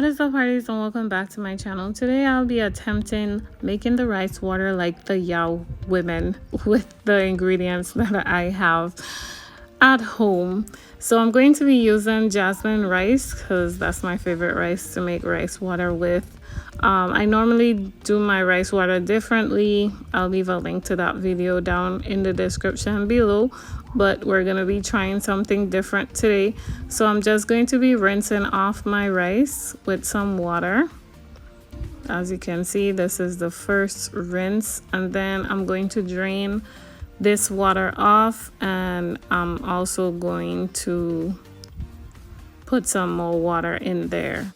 What is up, parties, and welcome back to my channel. Today I'll be attempting making the rice water like the Yao Women with the ingredients that I have at home. So I'm going to be using jasmine rice because that's my favorite rice to make rice water with. I normally do my rice water differently. I'll leave a link to that video down in the description below, but we're going to be trying something different today. So I'm just going to be rinsing off my rice with some water. As you can see, this is the first rinse, and then I'm going to drain this water off, and I'm also going to put some more water in there.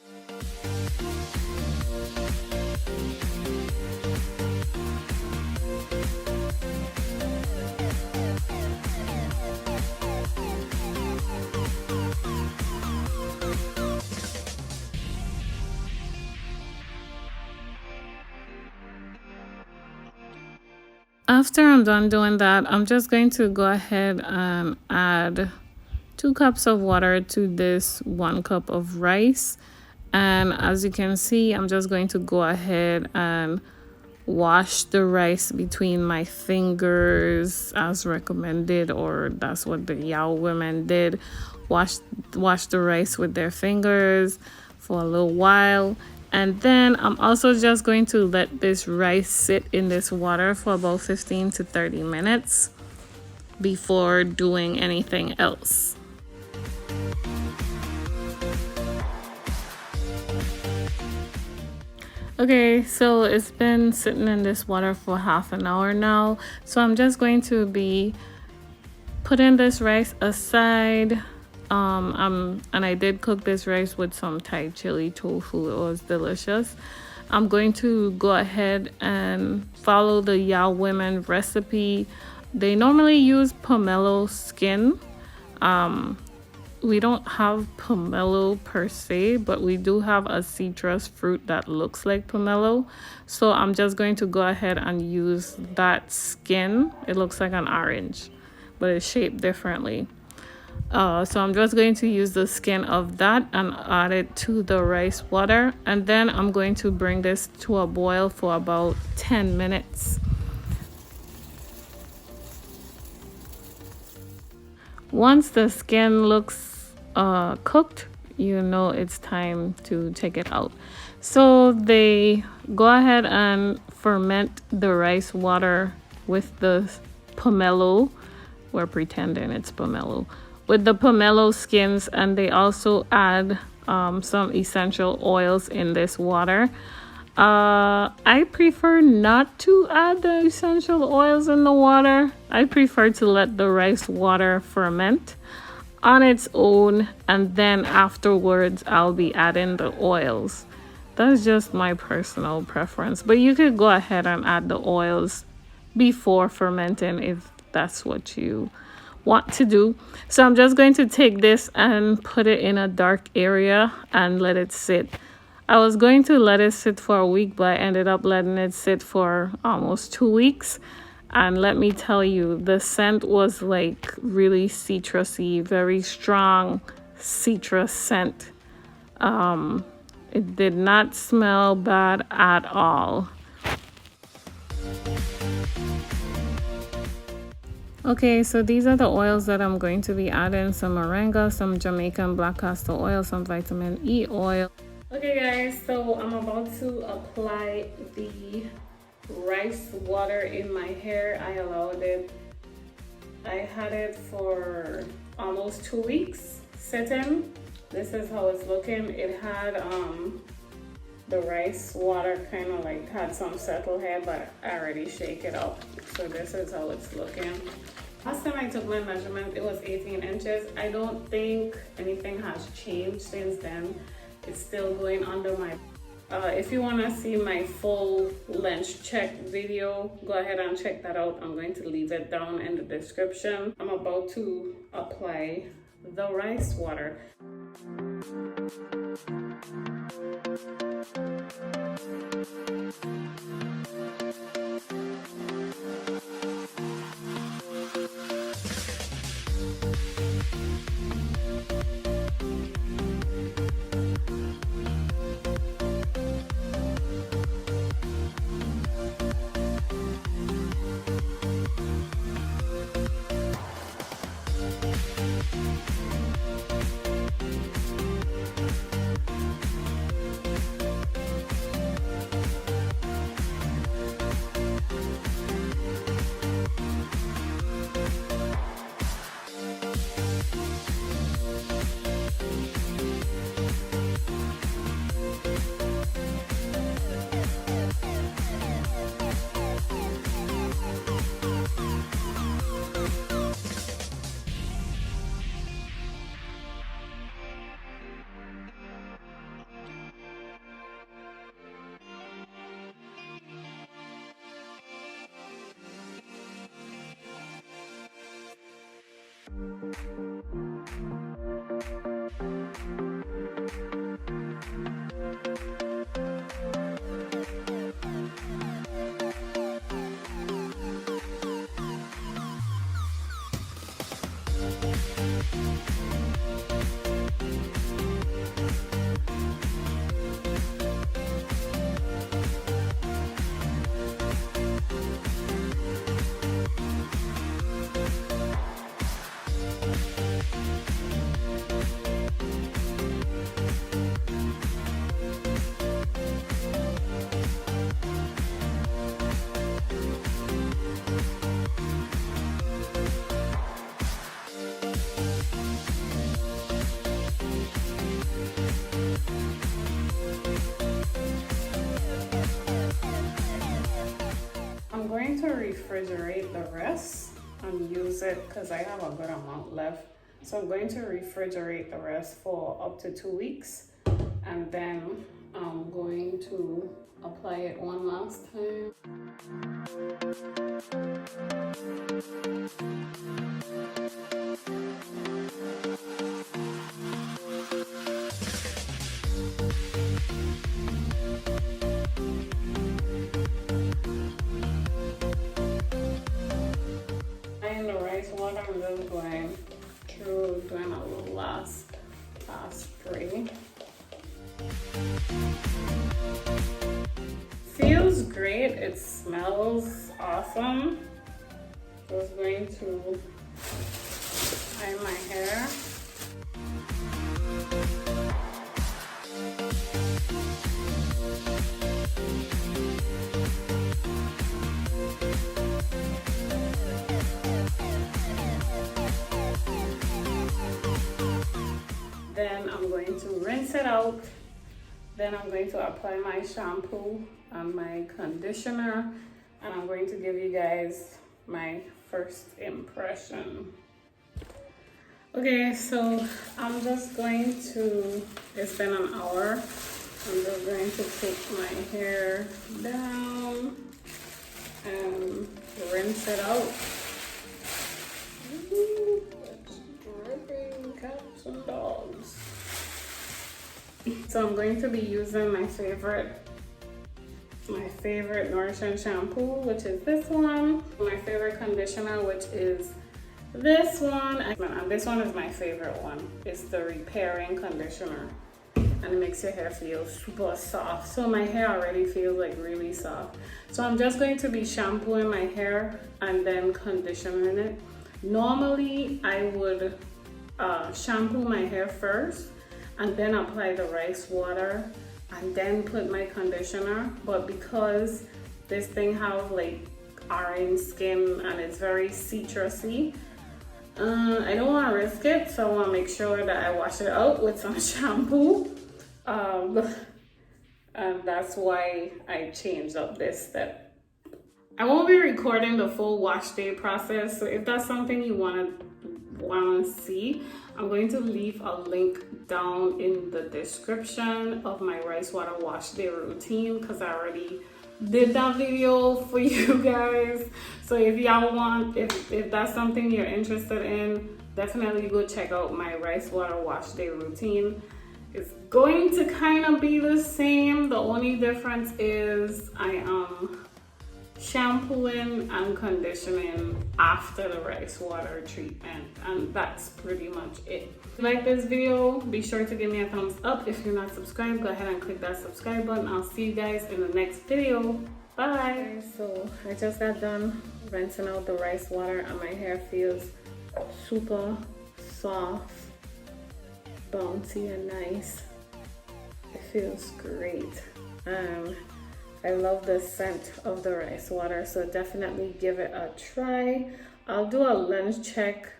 After I'm done doing that, I'm just going to go ahead and add 2 cups of water to this 1 cup of rice. And as you can see, I'm just going to go ahead and wash the rice between my fingers as recommended, or that's what the Yao women did. Wash the rice with their fingers for a little while. And then I'm also just going to let this rice sit in this water for about 15 to 30 minutes before doing anything else. Okay, so it's been sitting in this water for half an hour now. So I'm just going to be putting this rice aside. And I did cook this rice with some Thai chili tofu. It was delicious. I'm going to go ahead and follow the Yao Women recipe. They normally use pomelo skin. We don't have pomelo per se, but we do have a citrus fruit that looks like pomelo. So I'm just going to go ahead and use that skin. It looks like an orange, but it's shaped differently. So I'm just going to use the skin of that and add it to the rice water, and then I'm going to bring this to a boil for about 10 minutes. Once the skin looks cooked, you know it's time to take it out. So they go ahead and ferment the rice water with the pomelo. We're pretending it's pomelo. With the pomelo skins, and they also add some essential oils in this water. I prefer not to add the essential oils in the water. I prefer to let the rice water ferment on its own, and then afterwards I'll be adding the oils. That's just my personal preference, but you could go ahead and add the oils before fermenting if that's what you want to do. So I'm just going to take this and put it in a dark area and let it sit. I was going to let it sit for a week, but I ended up letting it sit for almost 2 weeks. And let me tell you, the scent was like really citrusy, very strong citrus scent. It did not smell bad at all. Okay, so these are the oils that I'm going to be adding: some moringa, some Jamaican black castor oil, some vitamin E oil. Okay guys, so I'm about to apply the rice water in my hair. I allowed it. I had it for almost 2 weeks sitting. This is how it's looking. It had the rice water kind of like had some settle here, but I already shake it up. So this is how it's looking. Last time I took my measurement, it was 18 inches. I don't think anything has changed since then. It's still going under my... if you want to see my full length check video, go ahead and check that out. I'm going to leave it down in the description. I'm about to apply the rice water. I'm going to refrigerate the rest and use it because I have a good amount left. So I'm going to refrigerate the rest for up to 2 weeks, and then I'm going to apply it one last time. In the rice water, I'm just going through doing a little last spray. Feels great. It smells awesome. Just going to tie my hair. Then I'm going to rinse it out. Then I'm going to apply my shampoo and my conditioner, and I'm going to give you guys my first impression. Okay, so I'm just going to, it's been an hour. I'm just going to take my hair down and rinse it out. Ooh, it's dripping, cats and dogs. So I'm going to be using my favorite nourishing shampoo, which is this one. My favorite conditioner, which is this one. And this one is my favorite one. It's the repairing conditioner, and it makes your hair feel super soft. So my hair already feels like really soft. So I'm just going to be shampooing my hair and then conditioning it. Normally I would shampoo my hair first and then apply the rice water and then put my conditioner, but because this thing has like orange skin and it's very citrusy, I don't want to risk it, so I want to make sure that I wash it out with some shampoo, and that's why I changed up this step. I won't be recording the full wash day process, so if that's something you want to see, I'm going to leave a link down in the description of my rice water wash day routine, because I already did that video for you guys. So if y'all want, if that's something you're interested in, definitely go check out my rice water wash day routine. It's going to kind of be the same. The only difference is I am shampooing and conditioning after the rice water treatment, and that's pretty much it. If you like this video, be sure to give me a thumbs up. If you're not subscribed, go ahead and click that subscribe button. I'll see you guys in the next video. Bye. So I just got done rinsing out the rice water, and my hair feels super soft, bouncy, and nice. It feels great. I love the scent of the rice water, so definitely give it a try. I'll do a lens check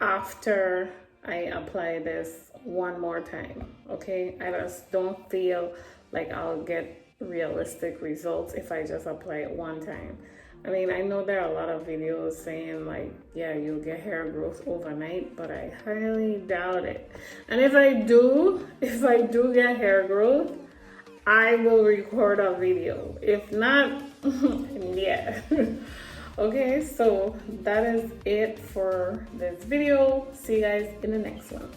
after I apply this one more time, okay? I just don't feel like I'll get realistic results if I just apply it one time. I mean, I know there are a lot of videos saying like, yeah, you'll get hair growth overnight, but I highly doubt it. And if I do get hair growth, I will record a video. If not, yeah. Okay, so that is it for this video. See you guys in the next one.